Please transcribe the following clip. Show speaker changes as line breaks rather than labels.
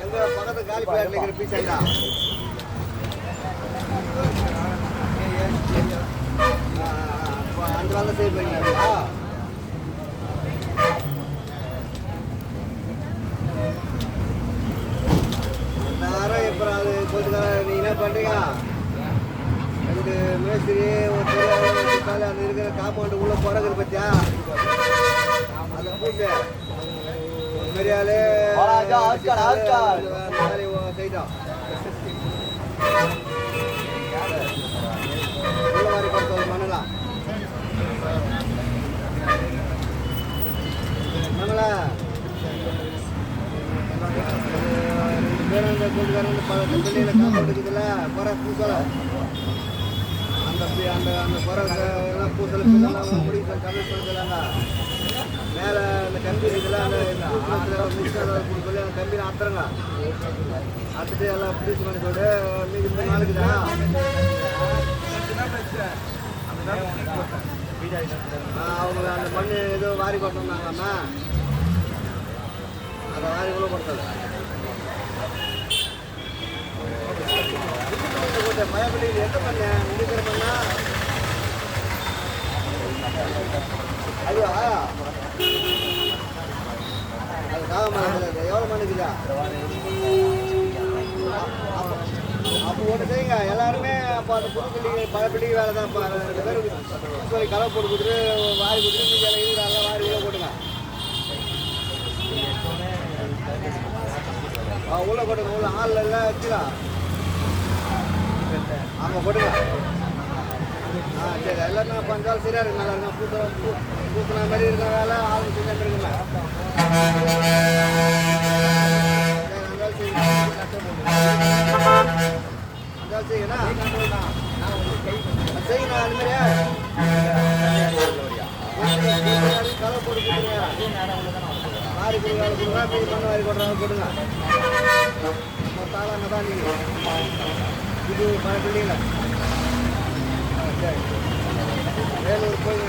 எங்க பக்கத்து காலி பிளேட்ல இருக்கிற பீஸா அந்த வேலை சேவ் பண்ணிங்களா? நேரம் இப்போ அது கொஞ்சம் நீ என்ன பண்ணுறீங்க? ரெண்டு மேஸ்திரி ஒரு தொழிலாளி அந்த இருக்கிற காம்பவுண்டு உள்ள பிறகுது பத்தியா அதை கூட்டு பெரியாலே செய்தோம் உள்ள மாதிரி பார்த்து பண்ணலாம் மங்களா அந்த கூட்டுக்காரங்க பிள்ளையில காம்பவுண்ட் இருக்குதுல்ல குறை பூசலை அந்த அந்த அந்த குறை எல்லாம் பூசலை முடிவு கம்மி பண்ணிக்கலாங்க மேலே அந்த கம்பி இருக்குல்ல அந்த சொல்லி அந்த கம்பியில் அத்துறங்க அத்துட்டு எல்லாம் ப்ளீஸ் பண்ணி சொல்லிட்டு மீதி 3 நாளுக்குதா அவங்க அந்த மண் ஏதோ வாரி கொட்டினாங்களாம்மா அதை வாரி உள்ள கொடுத்தது பயப்படி எந்த பண்ண முடிக்கிற பண்ணா அதுவா அது காவல் எவ்வளோ மணிக்குதா அப்போ ஒன்று செய்யுங்க எல்லாருமே அப்போ அந்த புதுப்பள்ளி பழப்பள்ளிக்கு வேலை தான் இப்போ 2 பேர் சொல்லி கலவை போட்டு கொடுத்துட்டு வாரி கொடுத்துட்டு நீங்கள் இது வாரி உள்ள போட்டுங்க உள்ள போட்டுங்க உள்ள ஆள் எல்லாம் வச்சுக்கலாம் ஆமாம் போட்டுங்க சரி எல்லாருமே பஞ்சாலும் சரியாக இருக்கு நல்லா இருக்கும் பூக்கின மாதிரி இருக்கிற வேலை ஆள் செஞ்ச மாதிரி இருக்குங்க செய்யணா செய்யணும் அது மாதிரி கலவை போட்டு கொடுங்க வாரி கொடுங்க மீதி பண்ண வாரி கொடுறாங்க போட்டுங்க தாளாங்க தான் நீங்கள் இது பழப்பிள்ளைங்களா சரி வேலூர் போய்